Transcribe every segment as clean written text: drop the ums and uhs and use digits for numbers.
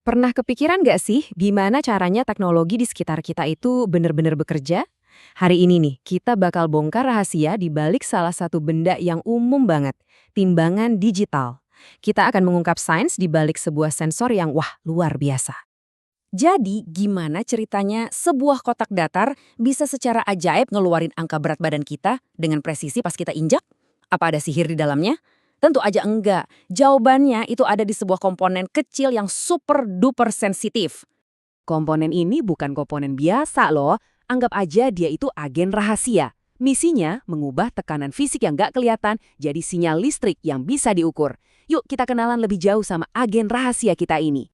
Pernah kepikiran nggak sih gimana caranya teknologi di sekitar kita itu benar-benar bekerja? Hari ini nih, kita bakal bongkar rahasia di balik salah satu benda yang umum banget, timbangan digital. Kita akan mengungkap sains di balik sebuah sensor yang wah, luar biasa. Jadi, gimana ceritanya sebuah kotak datar bisa secara ajaib ngeluarin angka berat badan kita dengan presisi pas kita injak? Apa ada sihir di dalamnya? Tentu aja enggak. Jawabannya itu ada di sebuah komponen kecil yang super duper sensitif. Komponen ini bukan komponen biasa loh. Anggap aja dia itu agen rahasia. Misinya mengubah tekanan fisik yang nggak kelihatan jadi sinyal listrik yang bisa diukur. Yuk kita kenalan lebih jauh sama agen rahasia kita ini.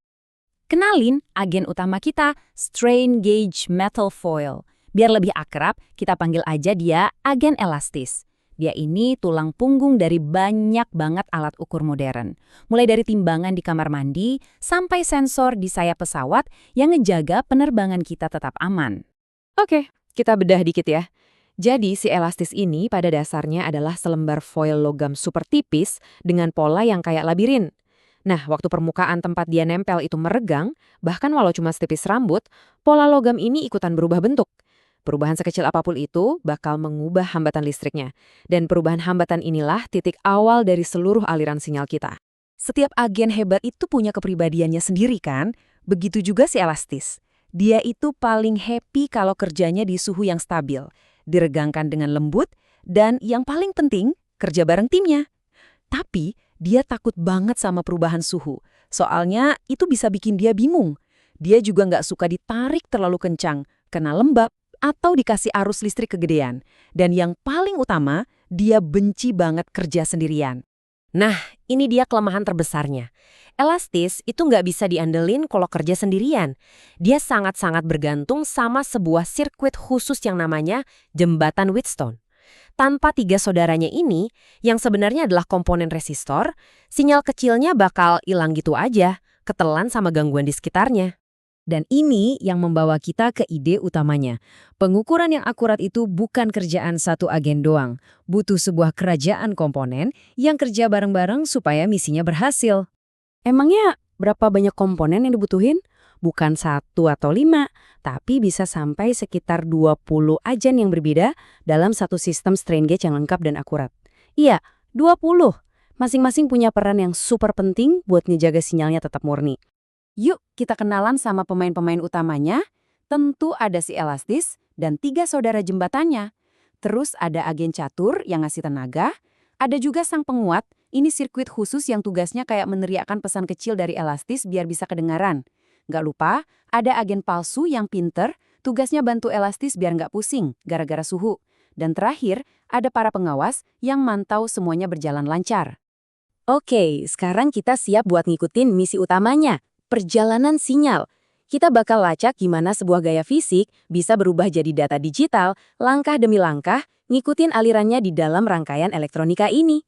Kenalin agen utama kita, strain gauge metal foil. Biar lebih akrab, kita panggil aja dia agen elastis. Dia ini tulang punggung dari banyak banget alat ukur modern. Mulai dari timbangan di kamar mandi, sampai sensor di sayap pesawat yang ngejaga penerbangan kita tetap aman. Oke, kita bedah dikit ya. Jadi si elastis ini pada dasarnya adalah selembar foil logam super tipis dengan pola yang kayak labirin. Nah, waktu permukaan tempat dia nempel itu meregang, bahkan walau cuma setipis rambut, pola logam ini ikutan berubah bentuk. Perubahan sekecil apapun itu bakal mengubah hambatan listriknya. Dan perubahan hambatan inilah titik awal dari seluruh aliran sinyal kita. Setiap agen hebat itu punya kepribadiannya sendiri kan? Begitu juga si elastis. Dia itu paling happy kalau kerjanya di suhu yang stabil, diregangkan dengan lembut, dan yang paling penting, kerja bareng timnya. Tapi, dia takut banget sama perubahan suhu. Soalnya, itu bisa bikin dia bingung. Dia juga nggak suka ditarik terlalu kencang, kena lembab, atau dikasih arus listrik kegedean. Dan yang paling utama, dia benci banget kerja sendirian. Nah, ini dia kelemahan terbesarnya. Elastis itu nggak bisa diandelin kalau kerja sendirian. Dia sangat-sangat bergantung sama sebuah sirkuit khusus yang namanya jembatan Wheatstone. Tanpa tiga saudaranya ini, yang sebenarnya adalah komponen resistor, sinyal kecilnya bakal hilang gitu aja, ketelan sama gangguan di sekitarnya. Dan ini yang membawa kita ke ide utamanya. Pengukuran yang akurat itu bukan kerjaan satu agen doang. Butuh sebuah kerajaan komponen yang kerja bareng-bareng supaya misinya berhasil. Emangnya berapa banyak komponen yang dibutuhin? Bukan 1 atau 5, tapi bisa sampai sekitar 20 agen yang berbeda dalam satu sistem strain gauge yang lengkap dan akurat. Iya, 20. Masing-masing punya peran yang super penting buat ngejaga sinyalnya tetap murni. Yuk, kita kenalan sama pemain-pemain utamanya. Tentu ada si elastis dan 3 saudara jembatannya. Terus ada agen catur yang ngasih tenaga. Ada juga sang penguat, ini sirkuit khusus yang tugasnya kayak meneriakkan pesan kecil dari elastis biar bisa kedengaran. Nggak lupa, ada agen palsu yang pinter, tugasnya bantu elastis biar nggak pusing gara-gara suhu. Dan terakhir, ada para pengawas yang mantau semuanya berjalan lancar. Oke, sekarang kita siap buat ngikutin misi utamanya. Perjalanan sinyal. Kita bakal lacak gimana sebuah gaya fisik bisa berubah jadi data digital, langkah demi langkah, ngikutin alirannya di dalam rangkaian elektronika ini.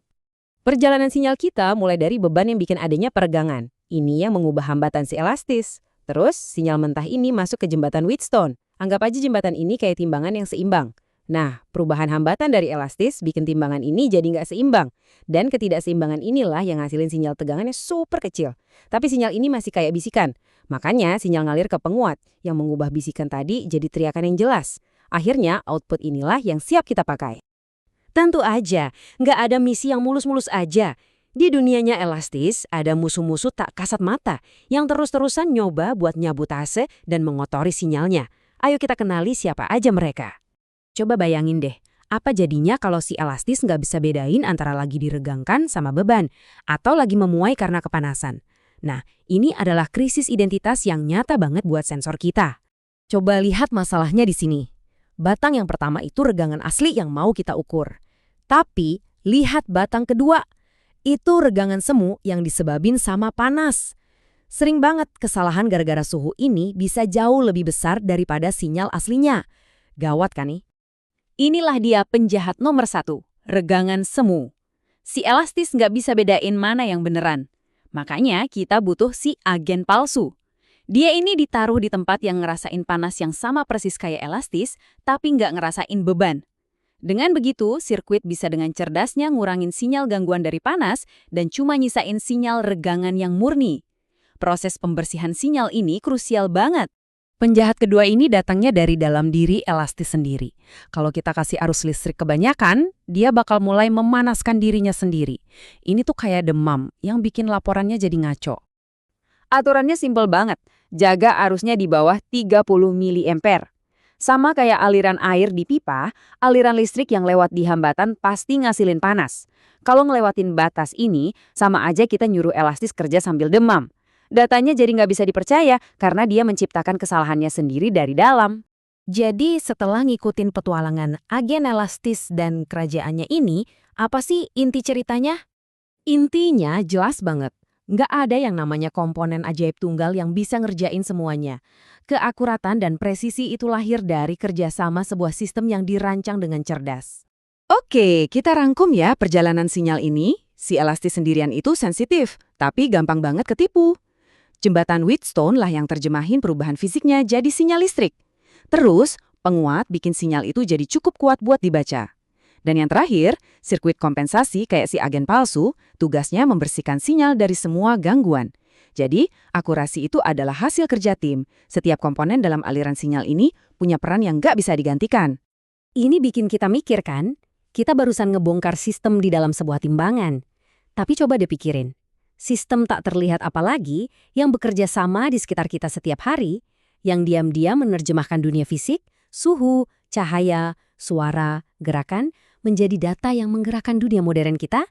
Perjalanan sinyal kita mulai dari beban yang bikin adanya peregangan. Ini yang mengubah hambatan si elastis. Terus, sinyal mentah ini masuk ke jembatan Wheatstone. Anggap aja jembatan ini kayak timbangan yang seimbang. Nah, perubahan hambatan dari elastis bikin timbangan ini jadi nggak seimbang. Dan ketidakseimbangan inilah yang ngasilin sinyal tegangannya super kecil. Tapi sinyal ini masih kayak bisikan. Makanya sinyal ngalir ke penguat, yang mengubah bisikan tadi jadi teriakan yang jelas. Akhirnya, output inilah yang siap kita pakai. Tentu aja, nggak ada misi yang mulus-mulus aja. Di dunianya elastis, ada musuh-musuh tak kasat mata yang terus-terusan nyoba buat nyabotase dan mengotori sinyalnya. Ayo kita kenali siapa aja mereka. Coba bayangin deh, apa jadinya kalau si elastis nggak bisa bedain antara lagi diregangkan sama beban, atau lagi memuai karena kepanasan. Nah, ini adalah krisis identitas yang nyata banget buat sensor kita. Coba lihat masalahnya di sini. Batang yang pertama itu regangan asli yang mau kita ukur. Tapi, lihat batang kedua. Itu regangan semu yang disebabin sama panas. Sering banget kesalahan gara-gara suhu ini bisa jauh lebih besar daripada sinyal aslinya. Gawat kan nih? Inilah dia penjahat nomor 1, regangan semu. Si elastis nggak bisa bedain mana yang beneran. Makanya kita butuh si agen palsu. Dia ini ditaruh di tempat yang ngerasain panas yang sama persis kayak elastis, tapi nggak ngerasain beban. Dengan begitu, sirkuit bisa dengan cerdasnya ngurangin sinyal gangguan dari panas dan cuma nyisain sinyal regangan yang murni. proses pembersihan sinyal ini krusial banget. Penjahat kedua ini datangnya dari dalam diri elastis sendiri. Kalau kita kasih arus listrik kebanyakan, dia bakal mulai memanaskan dirinya sendiri. Ini tuh kayak demam yang bikin laporannya jadi ngaco. Aturannya simpel banget, jaga arusnya di bawah 30 mA. Sama kayak aliran air di pipa, aliran listrik yang lewat di hambatan pasti ngasilin panas. Kalau ngelewatin batas ini, sama aja kita nyuruh elastis kerja sambil demam. Datanya jadi nggak bisa dipercaya karena dia menciptakan kesalahannya sendiri dari dalam. Jadi setelah ngikutin petualangan agen elastis dan kerajaannya ini, apa sih inti ceritanya? Intinya jelas banget. Nggak ada yang namanya komponen ajaib tunggal yang bisa ngerjain semuanya. Keakuratan dan presisi itu lahir dari kerjasama sebuah sistem yang dirancang dengan cerdas. Oke, kita rangkum ya perjalanan sinyal ini. Si elastis sendirian itu sensitif, tapi gampang banget ketipu. Jembatan Wheatstone lah yang terjemahin perubahan fisiknya jadi sinyal listrik. Terus, penguat bikin sinyal itu jadi cukup kuat buat dibaca. Dan yang terakhir, sirkuit kompensasi kayak si agen palsu, tugasnya membersihkan sinyal dari semua gangguan. Jadi, akurasi itu adalah hasil kerja tim. Setiap komponen dalam aliran sinyal ini punya peran yang nggak bisa digantikan. Ini bikin kita mikir kan? Kita barusan ngebongkar sistem di dalam sebuah timbangan. Tapi coba deh pikirin. Sistem tak terlihat apalagi yang bekerja sama di sekitar kita setiap hari, yang diam-diam menerjemahkan dunia fisik, suhu, cahaya, suara, gerakan, menjadi data yang menggerakkan dunia modern kita?